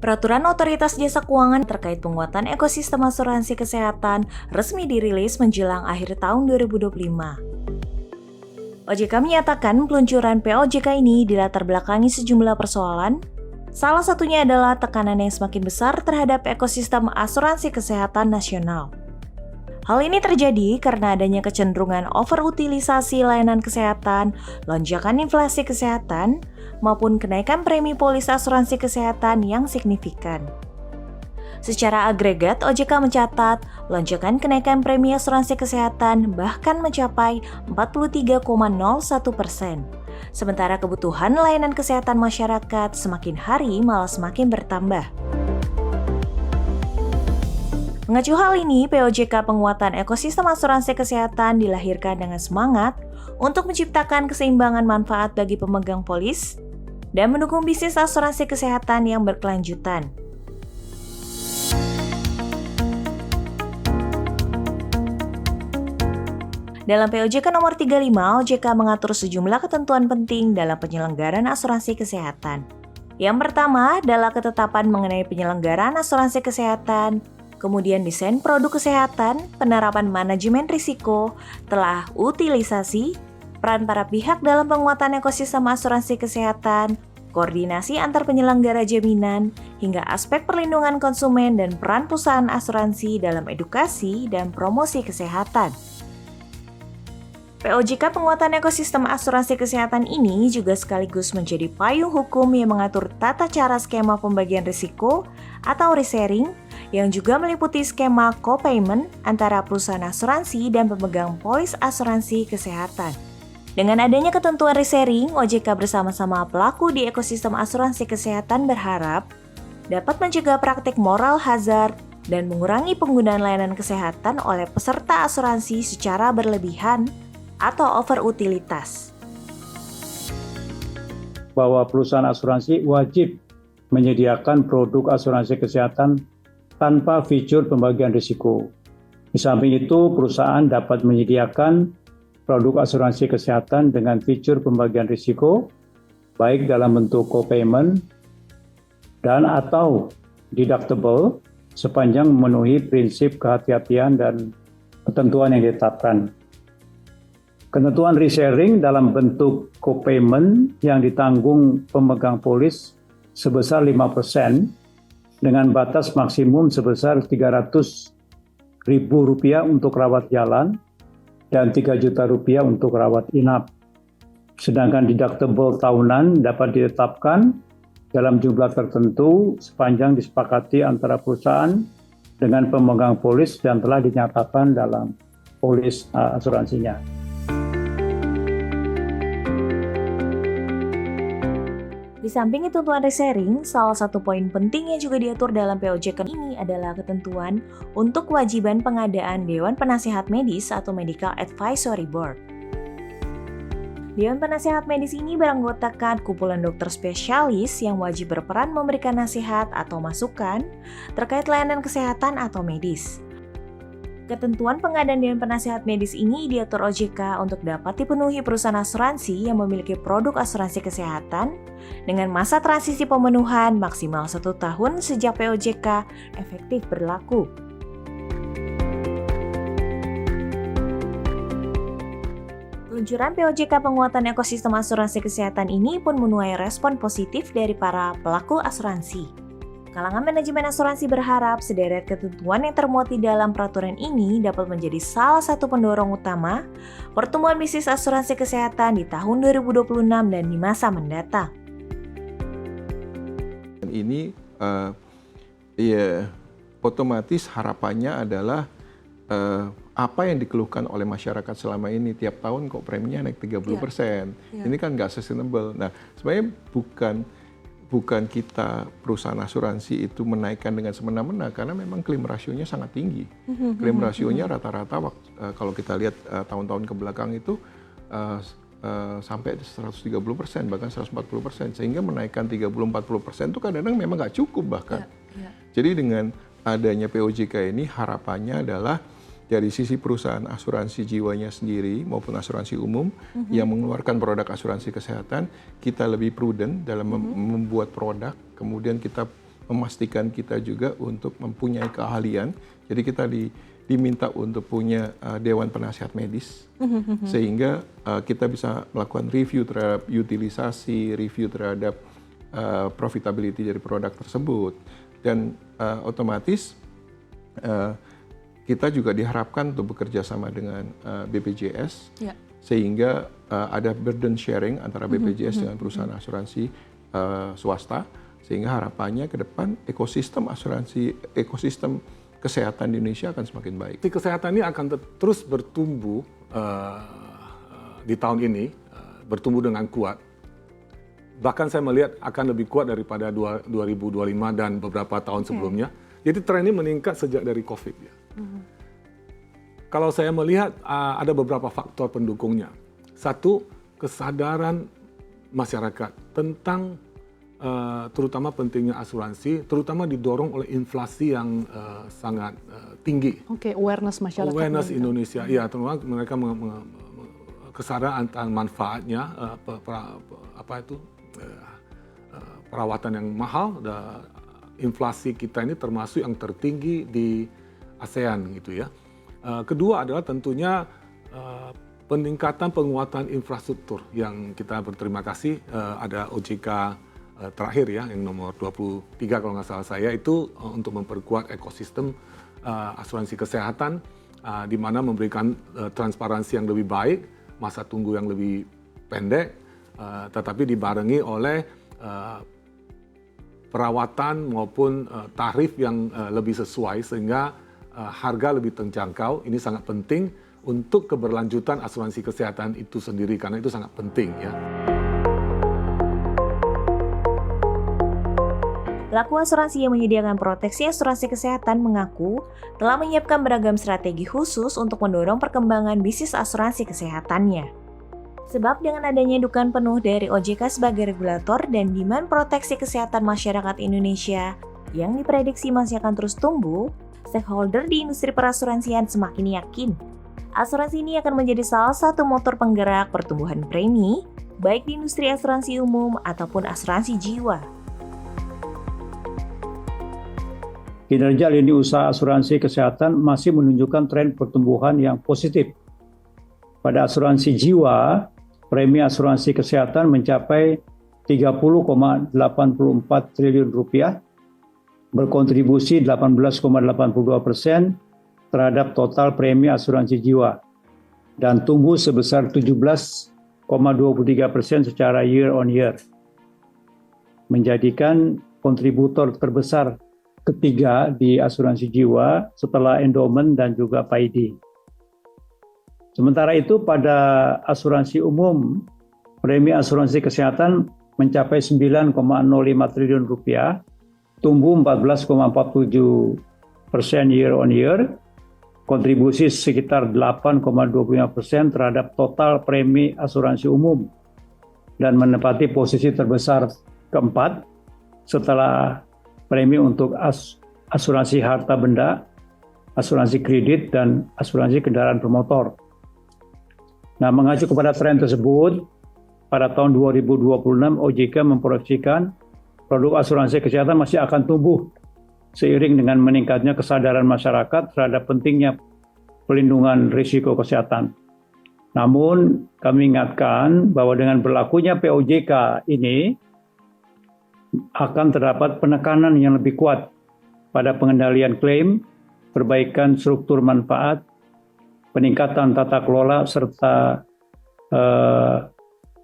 Peraturan Otoritas Jasa Keuangan terkait penguatan ekosistem asuransi kesehatan resmi dirilis menjelang akhir tahun 2025. OJK menyatakan peluncuran POJK ini dilatar belakangi sejumlah persoalan. Salah satunya adalah tekanan yang semakin besar terhadap ekosistem asuransi kesehatan nasional. Hal ini terjadi karena adanya kecenderungan overutilisasi layanan kesehatan, lonjakan inflasi kesehatan, maupun kenaikan premi polis asuransi kesehatan yang signifikan. Secara agregat, OJK mencatat lonjakan kenaikan premi asuransi kesehatan bahkan mencapai 43,01%. Sementara kebutuhan layanan kesehatan masyarakat semakin hari malah semakin bertambah. Mengacu hal ini, POJK penguatan ekosistem asuransi kesehatan dilahirkan dengan semangat untuk menciptakan keseimbangan manfaat bagi pemegang polis dan mendukung bisnis asuransi kesehatan yang berkelanjutan. Dalam POJK nomor 35, OJK mengatur sejumlah ketentuan penting dalam penyelenggaraan asuransi kesehatan. Yang pertama adalah ketetapan mengenai penyelenggaraan asuransi kesehatan, kemudian desain produk kesehatan, penerapan manajemen risiko, telah utilisasi, peran para pihak dalam penguatan ekosistem asuransi kesehatan, koordinasi antar penyelenggara jaminan, hingga aspek perlindungan konsumen dan peran perusahaan asuransi dalam edukasi dan promosi kesehatan. POJK penguatan ekosistem asuransi kesehatan ini juga sekaligus menjadi payung hukum yang mengatur tata cara skema pembagian risiko atau risk sharing yang juga meliputi skema co-payment antara perusahaan asuransi dan pemegang polis asuransi kesehatan. Dengan adanya ketentuan risk sharing, OJK bersama-sama pelaku di ekosistem asuransi kesehatan berharap dapat mencegah praktik moral hazard dan mengurangi penggunaan layanan kesehatan oleh peserta asuransi secara berlebihan atau overutilitas. Bahwa perusahaan asuransi wajib menyediakan produk asuransi kesehatan tanpa fitur pembagian risiko. Di samping itu, perusahaan dapat menyediakan produk asuransi kesehatan dengan fitur pembagian risiko, baik dalam bentuk co-payment dan atau deductible, sepanjang memenuhi prinsip kehati-hatian dan ketentuan yang ditetapkan. Ketentuan risk sharing dalam bentuk co-payment yang ditanggung pemegang polis sebesar 5% dengan batas maksimum sebesar Rp300.000 untuk rawat jalan dan Rp3 juta untuk rawat inap. Sedangkan deductible tahunan dapat ditetapkan dalam jumlah tertentu sepanjang disepakati antara perusahaan dengan pemegang polis dan telah dinyatakan dalam polis asuransinya. Di samping ketentuan risk sharing, salah satu poin penting yang juga diatur dalam POJK ini adalah ketentuan untuk kewajiban pengadaan Dewan Penasihat Medis atau Medical Advisory Board. Dewan Penasihat Medis ini beranggotakan kumpulan dokter spesialis yang wajib berperan memberikan nasihat atau masukan terkait layanan kesehatan atau medis. Ketentuan pengadaan Dewan Penasihat Medis ini diatur OJK untuk dapat dipenuhi perusahaan asuransi yang memiliki produk asuransi kesehatan dengan masa transisi pemenuhan maksimal 1 tahun sejak POJK efektif berlaku. Peluncuran POJK penguatan ekosistem asuransi kesehatan ini pun menuai respon positif dari para pelaku asuransi. Kalangan manajemen asuransi berharap sederet ketentuan yang termuat di dalam peraturan ini dapat menjadi salah satu pendorong utama pertumbuhan bisnis asuransi kesehatan di tahun 2026 dan di masa mendatang. Ini otomatis harapannya adalah apa yang dikeluhkan oleh masyarakat selama ini, tiap tahun kok preminya naik 30%. Ini kan nggak sustainable. Nah, sebenarnya bukan kita perusahaan asuransi itu menaikkan dengan semena-mena karena memang klaim rasionya sangat tinggi. Klaim rasionya rata-rata kalau kita lihat tahun-tahun ke belakang itu sampai 130%, bahkan 140%. Sehingga menaikkan 30-40% itu kadang-kadang memang nggak cukup bahkan. Jadi dengan adanya POJK ini harapannya adalah dari sisi perusahaan asuransi jiwanya sendiri maupun asuransi umum yang mengeluarkan produk asuransi kesehatan, kita lebih prudent dalam membuat produk, kemudian kita memastikan kita juga untuk mempunyai keahlian. Jadi kita diminta untuk punya dewan penasihat medis, sehingga kita bisa melakukan review terhadap utilisasi, review terhadap profitability dari produk tersebut, dan otomatis kita juga diharapkan untuk bekerja sama dengan BPJS, sehingga ada burden sharing antara BPJS dengan perusahaan asuransi swasta, sehingga harapannya ke depan ekosistem asuransi, ekosistem kesehatan di Indonesia akan semakin baik. Kesehatan ini akan terus bertumbuh di tahun ini, bertumbuh dengan kuat. Bahkan saya melihat akan lebih kuat daripada 2025 dan beberapa tahun sebelumnya. Jadi tren ini meningkat sejak dari COVID. Ya. Kalau saya melihat ada beberapa faktor pendukungnya. Satu, kesadaran masyarakat tentang terutama pentingnya asuransi, terutama didorong oleh inflasi yang sangat tinggi. Awareness masyarakat. Awareness Indonesia, ya, terutama mereka kesadaran tentang manfaatnya, perawatan yang mahal. Inflasi kita ini termasuk yang tertinggi di ASEAN, gitu ya. Kedua adalah tentunya peningkatan penguatan infrastruktur yang kita berterima kasih ada OJK terakhir ya, yang nomor 23 kalau nggak salah saya, itu untuk memperkuat ekosistem asuransi kesehatan, di mana memberikan transparansi yang lebih baik, masa tunggu yang lebih pendek, tetapi dibarengi oleh perawatan maupun tarif yang lebih sesuai, sehingga harga lebih terjangkau. Ini sangat penting untuk keberlanjutan asuransi kesehatan itu sendiri, karena itu sangat penting ya. Pelaku asuransi yang menyediakan proteksi asuransi kesehatan mengaku telah menyiapkan beragam strategi khusus untuk mendorong perkembangan bisnis asuransi kesehatannya. Sebab dengan adanya dukungan penuh dari OJK sebagai regulator dan demand proteksi kesehatan masyarakat Indonesia yang diprediksi masih akan terus tumbuh, stakeholder di industri perasuransian semakin yakin asuransi ini akan menjadi salah satu motor penggerak pertumbuhan premi, baik di industri asuransi umum ataupun asuransi jiwa. Kinerja lini usaha asuransi kesehatan masih menunjukkan tren pertumbuhan yang positif. Pada asuransi jiwa, premi asuransi kesehatan mencapai 30,84 triliun rupiah, berkontribusi 18,82% terhadap total premi asuransi jiwa, dan tumbuh sebesar 17,23% secara year on year, menjadikan kontributor terbesar ketiga di asuransi jiwa setelah endowment dan juga PAID. Sementara itu pada asuransi umum, premi asuransi kesehatan mencapai 9,05 triliun rupiah, tumbuh 14,47% year on year, kontribusi sekitar 8,25% terhadap total premi asuransi umum, dan menempati posisi terbesar keempat setelah premi untuk asuransi harta benda, asuransi kredit, dan asuransi kendaraan bermotor. Nah, mengacu kepada tren tersebut, pada tahun 2026 OJK memproyeksikan produk asuransi kesehatan masih akan tumbuh seiring dengan meningkatnya kesadaran masyarakat terhadap pentingnya pelindungan risiko kesehatan. Namun, kami ingatkan bahwa dengan berlakunya POJK ini, akan terdapat penekanan yang lebih kuat pada pengendalian klaim, perbaikan struktur manfaat, peningkatan tata kelola, serta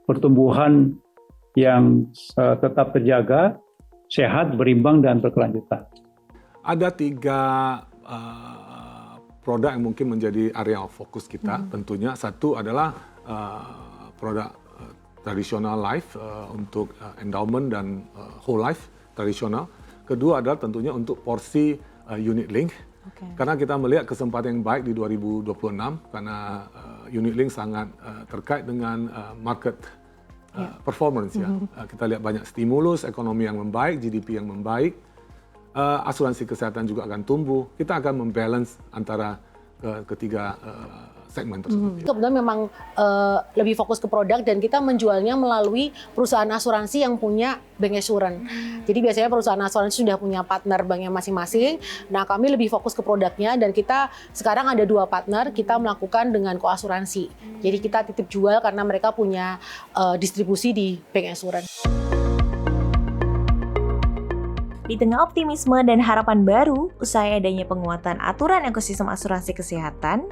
pertumbuhan yang tetap terjaga, sehat, berimbang, dan berkelanjutan. Ada 3 produk yang mungkin menjadi area fokus kita tentunya. Satu adalah produk tradisional life untuk endowment dan whole life tradisional. Kedua adalah tentunya untuk porsi unit link. Karena kita melihat kesempatan yang baik di 2026 karena unit link sangat terkait dengan market performance ya. Kita lihat banyak stimulus ekonomi yang membaik, GDP yang membaik. Asuransi kesehatan juga akan tumbuh. Kita akan membalance antara ketiga segmen tersebut. Kebetulan memang lebih fokus ke produk dan kita menjualnya melalui perusahaan asuransi yang punya bank assurance. Jadi biasanya perusahaan asuransi sudah punya partner banknya masing-masing. Nah, kami lebih fokus ke produknya dan kita sekarang ada 2 partner kita melakukan dengan koasuransi. Jadi kita titip jual karena mereka punya distribusi di bank assurance. Di tengah optimisme dan harapan baru, usai adanya penguatan aturan ekosistem asuransi kesehatan,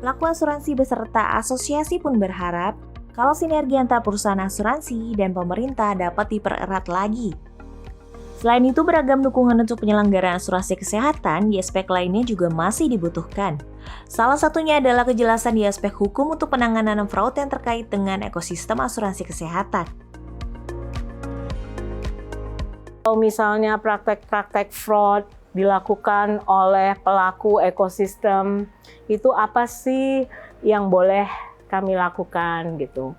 pelaku asuransi beserta asosiasi pun berharap kalau sinergi antara perusahaan asuransi dan pemerintah dapat dipererat lagi. Selain itu, beragam dukungan untuk penyelenggaraan asuransi kesehatan di aspek lainnya juga masih dibutuhkan. Salah satunya adalah kejelasan di aspek hukum untuk penanganan fraud yang terkait dengan ekosistem asuransi kesehatan. Kalau misalnya praktek-praktek fraud dilakukan oleh pelaku ekosistem, itu apa sih yang boleh kami lakukan gitu.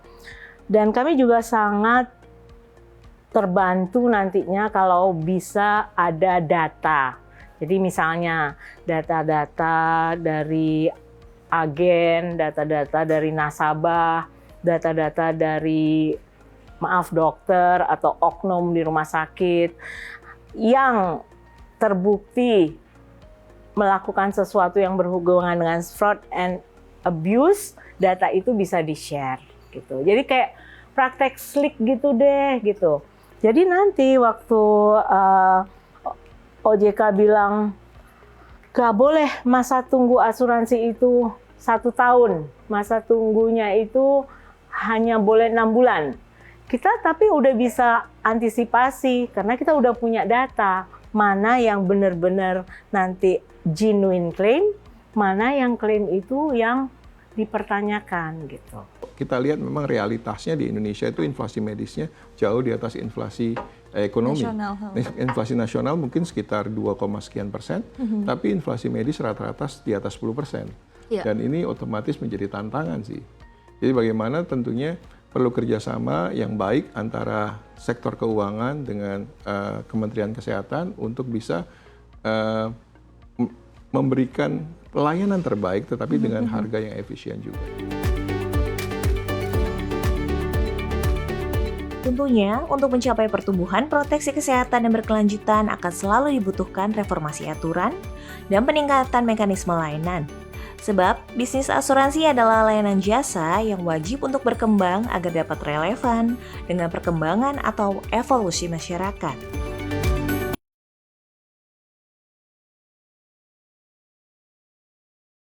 Dan kami juga sangat terbantu nantinya kalau bisa ada data. Jadi misalnya data-data dari agen, data-data dari nasabah, data-data dari dokter atau oknum di rumah sakit yang terbukti melakukan sesuatu yang berhubungan dengan fraud and abuse, data itu bisa di-share gitu. Jadi kayak praktek slick gitu deh gitu. Jadi nanti waktu OJK bilang gak boleh masa tunggu asuransi itu 1 tahun, masa tunggunya itu hanya boleh 6 bulan. Kita tapi udah bisa antisipasi karena kita udah punya data mana yang benar-benar nanti genuine claim, mana yang klaim itu yang dipertanyakan gitu. Kita lihat memang realitasnya di Indonesia itu inflasi medisnya jauh di atas inflasi ekonomi. Inflasi nasional mungkin sekitar 2, sekian persen, tapi inflasi medis rata-rata di atas 10%. Dan ini otomatis menjadi tantangan sih. Jadi bagaimana tentunya perlu kerjasama yang baik antara sektor keuangan dengan Kementerian Kesehatan untuk bisa memberikan pelayanan terbaik tetapi dengan harga yang efisien juga. Tentunya, untuk mencapai pertumbuhan proteksi kesehatan yang berkelanjutan akan selalu dibutuhkan reformasi aturan dan peningkatan mekanisme layanan. Sebab, bisnis asuransi adalah layanan jasa yang wajib untuk berkembang agar dapat relevan dengan perkembangan atau evolusi masyarakat.